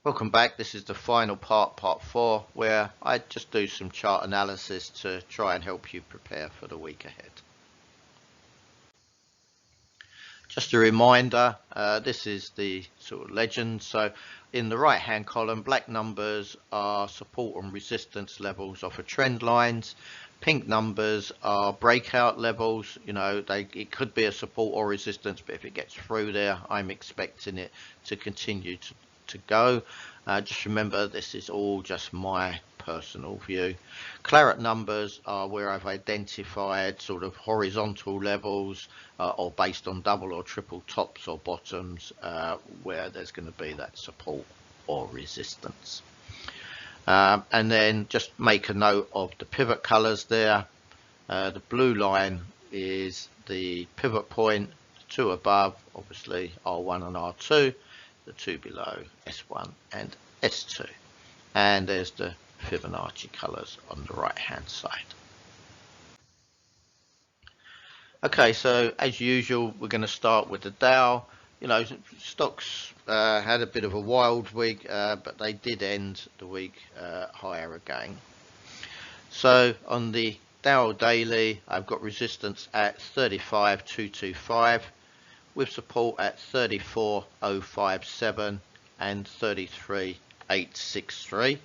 Welcome back. This is the final part 4, where I just do some chart analysis to try and help you prepare for the week ahead. Just a reminder, this is the sort of legend. So in the right hand column, black numbers are support and resistance levels off of trend lines. Pink numbers are breakout levels. It could be a support or resistance, but if it gets through there, I'm expecting it to continue to go. Just remember, this is all just my personal view. Claret numbers are where I've identified sort of horizontal levels or based on double or triple tops or bottoms where there's going to be that support or resistance. And then just make a note of the pivot colors there. The blue line is the pivot point, the two above obviously R1 and R2, the two below S1 and S2, and there's the Fibonacci colors on the right hand side. Okay, so as usual, we're going to start with the Dow. Stocks had a bit of a wild week, but they did end the week higher again. So on the Dow daily, I've got resistance at 35,225 with support at 34,057 and 33,863.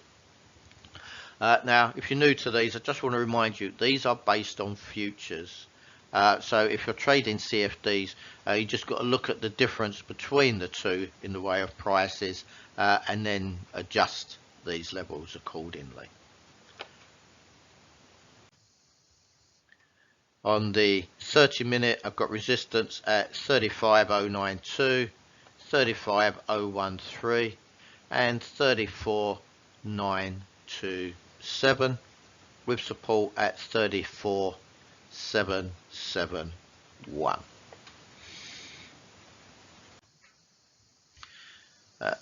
Now, if you're new to these, I just want to remind you, these are based on futures. So if you're trading CFDs, you just got to look at the difference between the two in the way of prices and then adjust these levels accordingly. On the 30-minute, I've got resistance at 35,092, 35,013 and 34,927 with support at 34,771.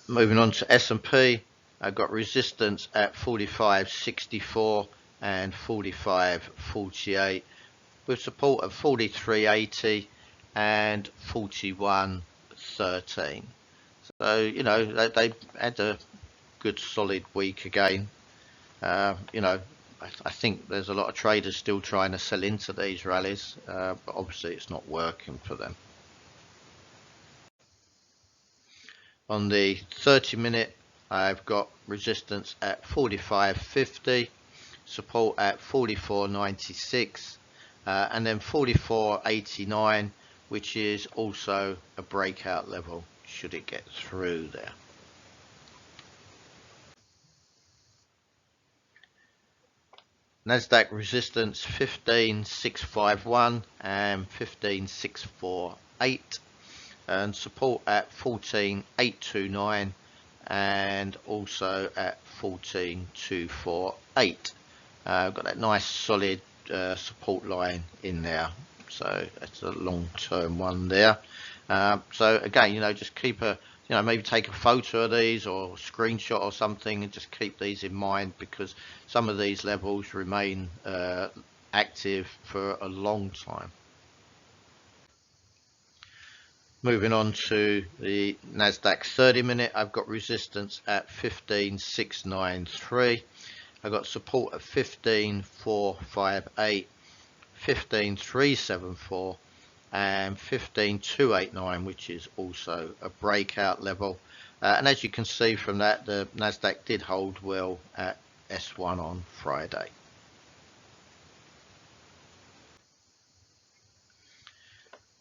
Moving on to S&P, I've got resistance at 45.64 and 45.48 with support at 43.80 and 41.13. So they had a good solid week again. I think there's a lot of traders still trying to sell into these rallies, but obviously it's not working for them. On the 30-minute, I've got resistance at 45.50, support at 44.96, and then 44.89, which is also a breakout level should it get through there. Nasdaq resistance 15,651 and 15,648, and support at 14,829 and also at 14,248. I've got that nice solid support line in there, so that's a long-term one there. So again, just keep maybe take a photo of these or a screenshot or something and just keep these in mind, because some of these levels remain active for a long time. Moving on to the Nasdaq 30-minute, I've got resistance at 15,693. I've got support at 15,458, 15,374 and 15,289, which is also a breakout level. And as you can see from that, the Nasdaq did hold well at S1 on Friday.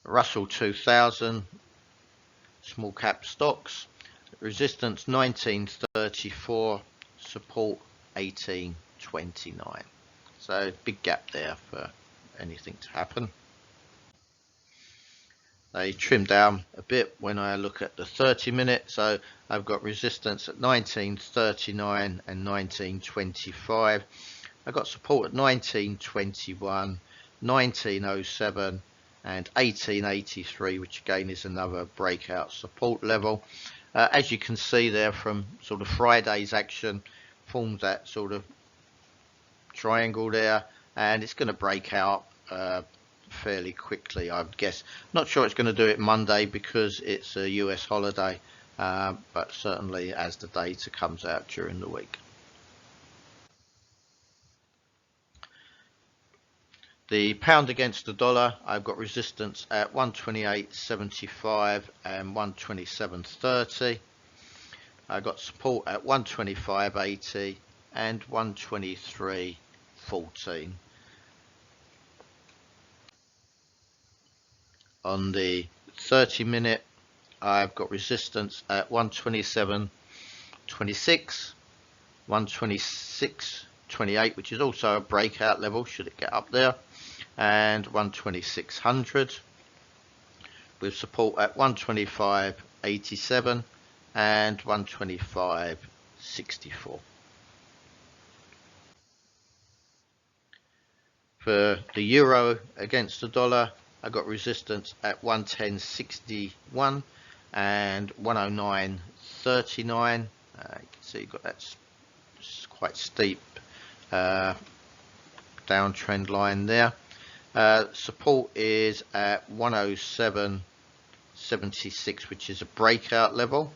Russell 2000 small cap stocks, resistance 1934, support 1829. So big gap there for anything to happen. They trimmed down a bit when I look at the 30-minute, so I've got resistance at 1939 and 1925. I've got support at 1921, 1907 and 1883, which again is another breakout support level. As you can see there from sort of Friday's action, forms that sort of triangle there, and it's going to break out fairly quickly, I would guess. Not sure it's going to do it Monday because it's a US holiday, but certainly as the data comes out during the week. The pound against the dollar, I've got resistance at 128.75 and 127.30. I've got support at 125.80 and 123.14. On the 30-minute, I've got resistance at 127.26, 126.28, which is also a breakout level should it get up there, and 12600, with support at 125.87 and 125.64. For the euro against the dollar, I got resistance at 110.61 and 109.39. You can see you've got that's quite steep downtrend line there. Support is at 107.76, which is a breakout level.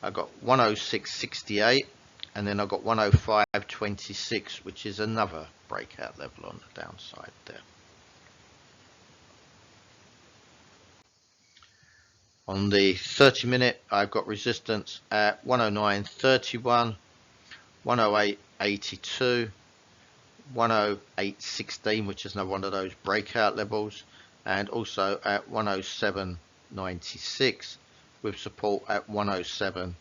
I got 106.68, and then I got 105.26, which is another breakout level on the downside there. On the 30-minute, I've got resistance at 109.31, 108.82, 108.16, which is another one of those breakout levels, and also at 107.96, with support at 107.76.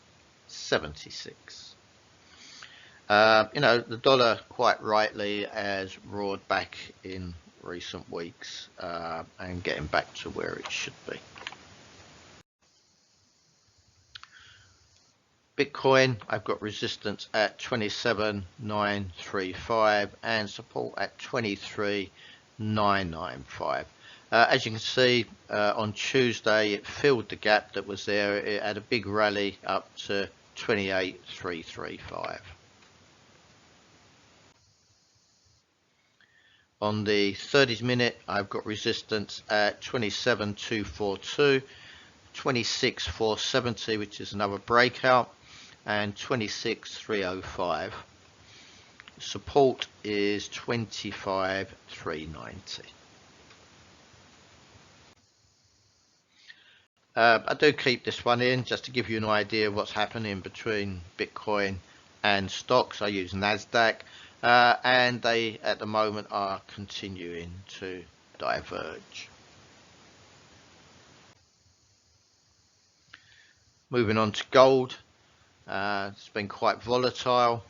The dollar quite rightly has roared back in recent weeks and getting back to where it should be. Bitcoin, I've got resistance at 27.935 and support at 23.995. As you can see, on Tuesday it filled the gap that was there. It had a big rally up to 28.335. On the 30-minute, I've got resistance at 27.242, 26.470, which is another breakout, and 26.305. Support is 25.390. I do keep this one in just to give you an idea of what's happening between Bitcoin and stocks. I use Nasdaq, and they at the moment are continuing to diverge. Moving on to gold. It's been quite volatile.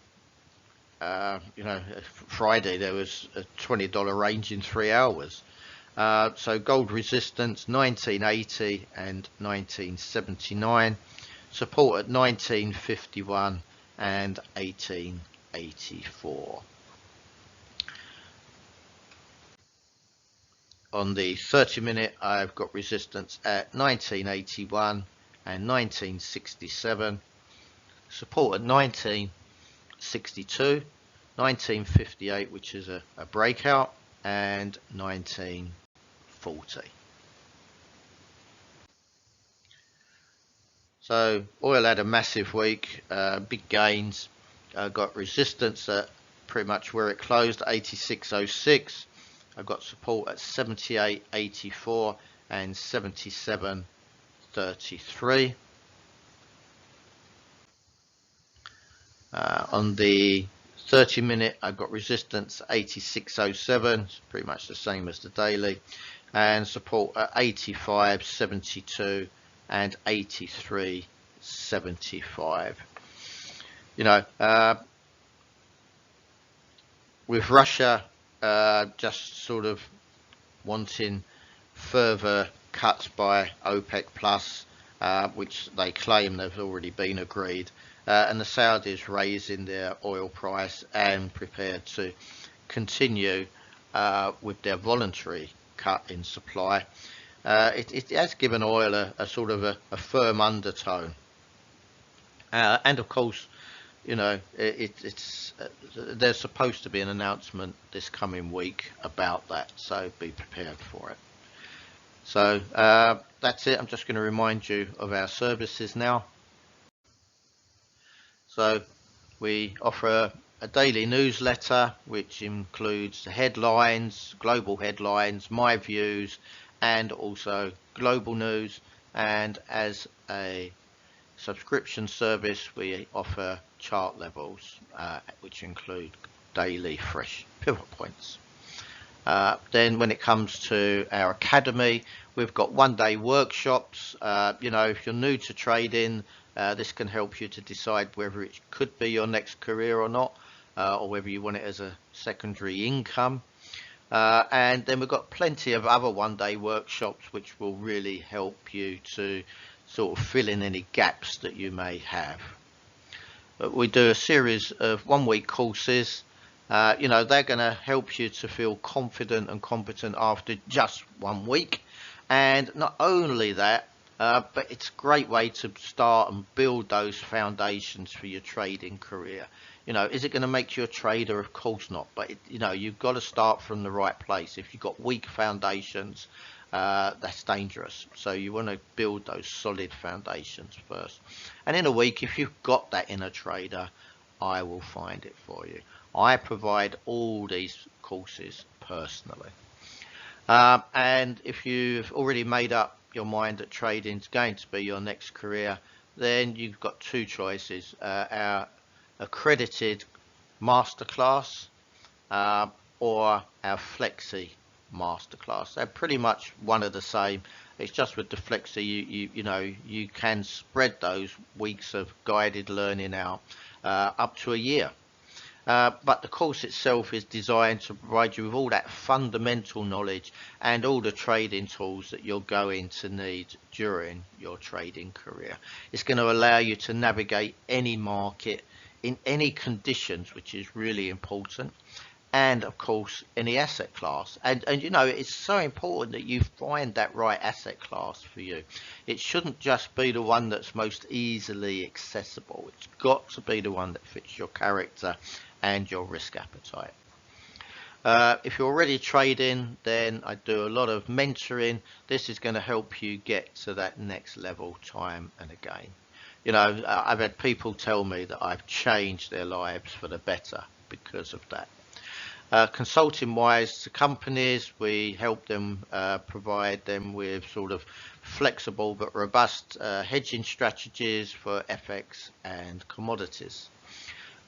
Friday there was a $20 range in 3 hours. So gold resistance 1980 and 1979, support at 1951 and 1884. On the 30-minute, I've got resistance at 1981 and 1967, support at 1962, 1958, which is a breakout, and 1940. So oil had a massive week, big gains. Got resistance at pretty much where it closed, 86.06. I've got support at 78.84 and 77.33. On the 30-minute, I've got resistance 86.07, it's pretty much the same as the daily, and support at 85.72 and 83.75. With Russia just sort of wanting further cuts by OPEC plus, which they claim they've already been agreed, and the Saudis raising their oil price and prepared to continue with their voluntary cut in supply. It has given oil a sort of a firm undertone, and of course, there's supposed to be an announcement this coming week about that, so be prepared for it. So that's it. I'm just going to remind you of our services now. So we offer a daily newsletter which includes the headlines, global headlines, my views, and also global news. And as a subscription service, we offer chart levels, which include daily fresh pivot points. Then when it comes to our academy, we've got one-day workshops. If you're new to trading, this can help you to decide whether it could be your next career or not, or whether you want it as a secondary income. And then we've got plenty of other one-day workshops which will really help you to sort of fill in any gaps that you may have. But we do a series of one-week courses. They're going to help you to feel confident and competent after just 1 week. And not only that, but it's a great way to start and build those foundations for your trading career. Is it going to make you a trader? Of course not. But, you've got to start from the right place. If you've got weak foundations, that's dangerous. So you want to build those solid foundations first. And in a week, if you've got that inner trader, I will find it for you. I provide all these courses personally. And if you've already made up your mind that trading is going to be your next career, then you've got two choices. Our accredited masterclass or our flexi masterclass. They're pretty much one of the same. It's just with the flexi, you can spread those weeks of guided learning out up to a year. But the course itself is designed to provide you with all that fundamental knowledge and all the trading tools that you're going to need during your trading career. It's going to allow you to navigate any market in any conditions, which is really important, and of course any asset class. And it's so important that you find that right asset class for you. It shouldn't just be the one that's most easily accessible. It's got to be the one that fits your character and your risk appetite. If you're already trading, then I do a lot of mentoring. This is going to help you get to that next level time and again. I've had people tell me that I've changed their lives for the better because of that. Consulting wise to companies, we help them provide them with sort of flexible but robust hedging strategies for FX and commodities.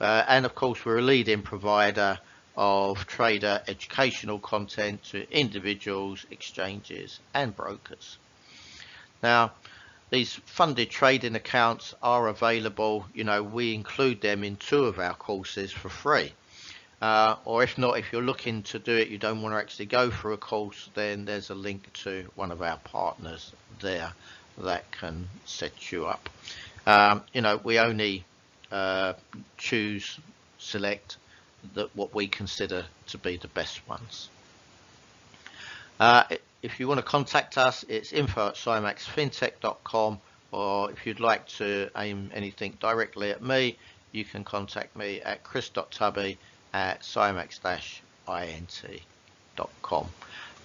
And of course, we're a leading provider of trader educational content to individuals, exchanges and brokers. Now, these funded trading accounts are available. We include them in 2 of our courses for free. Or if not, if you're looking to do it, you don't want to actually go for a course, then there's a link to one of our partners there that can set you up. We only select what we consider to be the best ones. If you want to contact us, it's info@symaxfintech.com, or if you'd like to aim anything directly at me, you can contact me at chris.tubby@symax-int.com.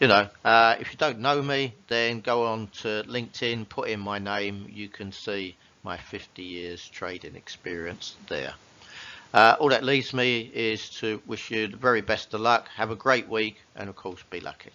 If you don't know me, then go on to LinkedIn, put in my name, you can see my 50 years trading experience there. All that leaves me is to wish you the very best of luck. Have a great week, and of course, be lucky.